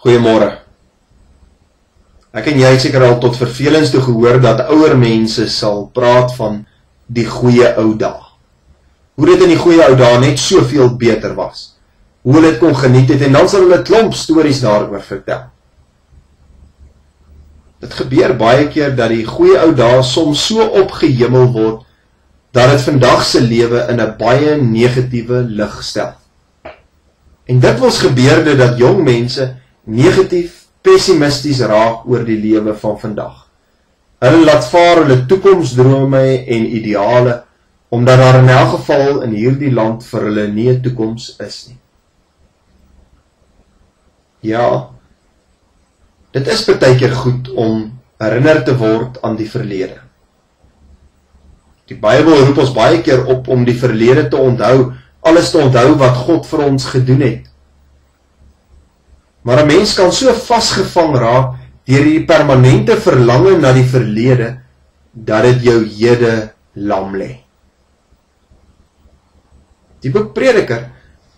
Goeiemôre. Ek en jy het seker al tot vervelings toe gehoor dat ouer mense sal praat van die goeie ou dae. Hoe dit in die goeie ou dae net soveel beter was. Hoe hulle dit kon geniet het en dan sal hulle klomp stories daaroor vertel. Dit gebeur baie keer dat die goeie ou dae soms so opgehemel word dat dit vandag se lewe in 'n baie negatiewe lig stel. En dikwels gebeur dit dat jong mense negatief, pessimisties raak oor die lewe van vandag. Hulle laat vaar hulle toekomsdrome en ideale, omdat daar in elk geval in hierdie land vir hulle nie 'n toekoms is nie. Ja, dit is partykeer goed om herinner te word aan die verlede. Die Bybel roep ons baie keer op om die verlede te onthou, alles te onthou wat God vir ons gedoen het. Maar 'n mens kan so vasgevang raak deur die permanente verlange na die verlede, dat dit jou hede lam lê. Die boek Prediker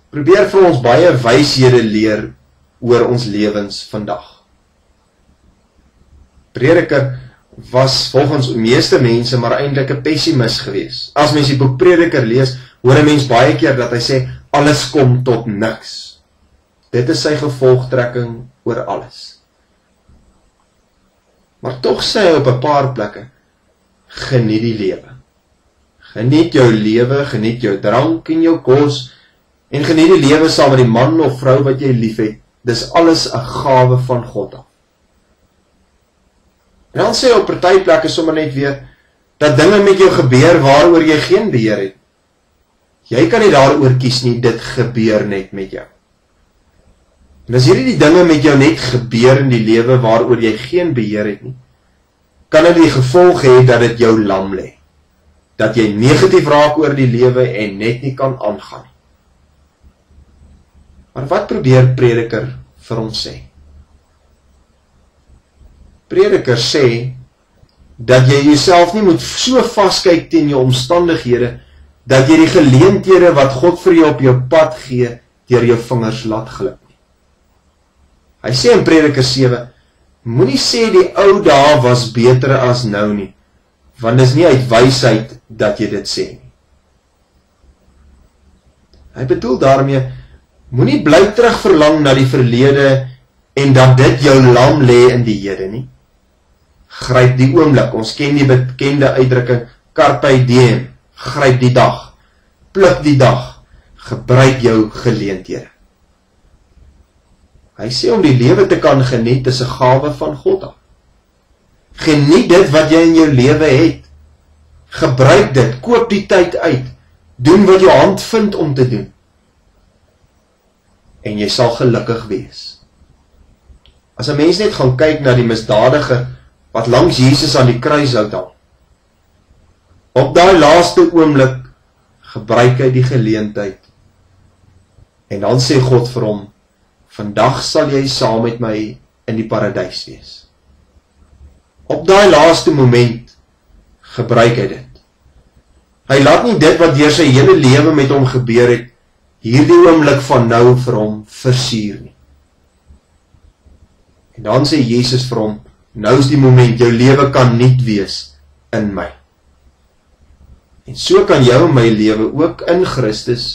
probeer vir ons baie wyshede leer oor ons lewens vandag. Prediker was volgens meeste mense maar eintlik 'n pessimis gewees. As mens die boek Prediker lees, hoor 'n mens baie keer dat hy sê, alles kom tot niks. Dit is sy gevolgtrekking oor alles. Maar tog sê hy op 'n paar plekke, geniet die lewe. Geniet jou lewe, geniet jou drank en jou kos, en geniet die lewe saam met die man of vrou wat jy liefhet. Dis alles 'n gawe van God af. En dan sê hy op party plekke sommer net weer, dat dinge met jou gebeur waaroor jy geen beheer het. Jy kan nie daaroor kies nie, dit gebeur net met jou. En as hierdie dinge met jou net gebeur in die lewe waaroor jy geen beheer het nie, kan dit die gevolg hê dat dit jou lam lê. Dat jy negatief raak oor die lewe en net nie kan aangaan. Maar wat probeer Prediker vir ons sê? Prediker sê, dat jy jouself nie moet so vaskyk teen jou omstandighede, dat jy die geleenthede wat God vir jou op jou pad gee, deur jou vingers laat glip. Hy sê in Prediker 7, moenie sê die ou dae was beter as nou nie, want dis nie uit wysheid dat jy dit sê nie. Hy bedoel daarmee, moenie bly terug verlang na die verlede en dat dit jou lam lê in die hede nie. Gryp die oomblik, ons ken die bekende uitdrukking, carpe diem, gryp die dag, pluk die dag, gebruik jou geleenthede. Hy sê om die lewe te kan geniet is 'n gawe van God af. Geniet dit wat jy in jou lewe het. Gebruik dit, koop die tyd uit, doen wat jou hand vind om te doen. En jy sal gelukkig wees. As 'n mens net gaan kyk na die misdadiger wat langs Jesus aan die kruis hang, op daai laaste oomblik gebruik hy die geleentheid. En dan sê God vir hom, vandag sal jy saam met my in die paradys wees. Op daai laaste moment gebruik hy dit. Hy laat nie dit wat deur sy hele lewe met hom gebeur het, hierdie oomblik van nou vir hom versuur nie. En dan sê Jesus vir hom, nou is die moment, jou lewe kan nuut wees in my. En so kan jou en my lewe ook in Christus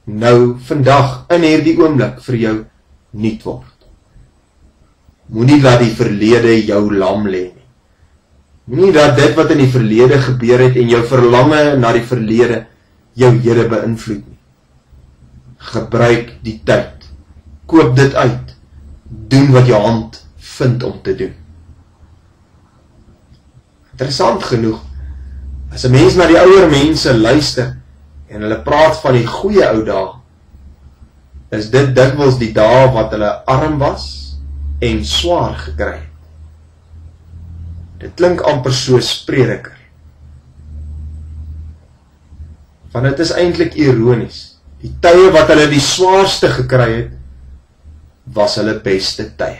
nou, vandag, in hierdie oomblik vir jou nuut word. Moenie laat die verlede jou lam lê nie. Moenie dat dit wat in die verlede gebeur het en jou verlange na die verlede jou hede beïnvloed nie. Gebruik die tyd. Koop dit uit. Doen wat jou hand vind om te doen. Interessant genoeg, as 'n mens na die ouer mense luister en hulle praat van die goeie ou dae, is dit dikwels die dae wat hulle arm was en swaar gekry het. Dit klink amper soos Prediker. Want dit is eintlik ironies. Die tye wat hulle die swaarste gekry het, was hulle beste tye.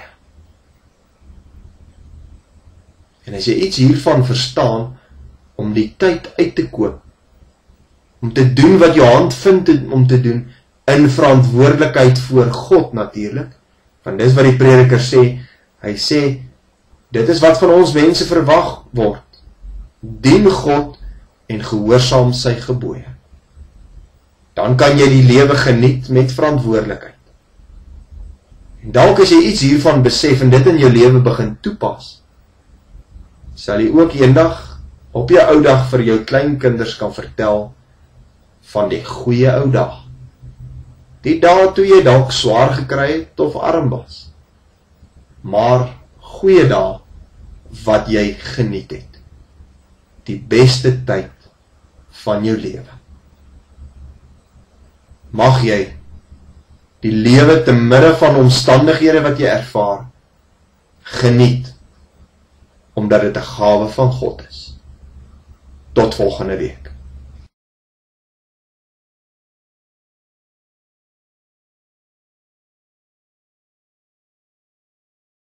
En as jy iets hiervan verstaan, om die tyd uit te koop, om te doen wat jou hand vind om te doen, in verantwoordelikheid voor God natuurlik, Want dis wat die prediker sê. Hy sê, dit is wat van ons mense verwag word. Dien God en gehoorsaam sy gebooie. Dan kan jy die lewe geniet met verantwoordelikheid. En dalk as jy iets hiervan besef en dit in jou lewe begin toepas, sal jy ook eendag op jou ou dag vir jou kleinkinders kan vertel van die goeie ou dag. Die dae toe jy dalk swaar gekry het of arm was, maar goeie dae wat jy geniet het. Die beste tyd van jou lewe. Mag jy die lewe te midde van omstandighede wat jy ervaar, geniet, omdat dit 'n gawe van God is. Tot volgende week.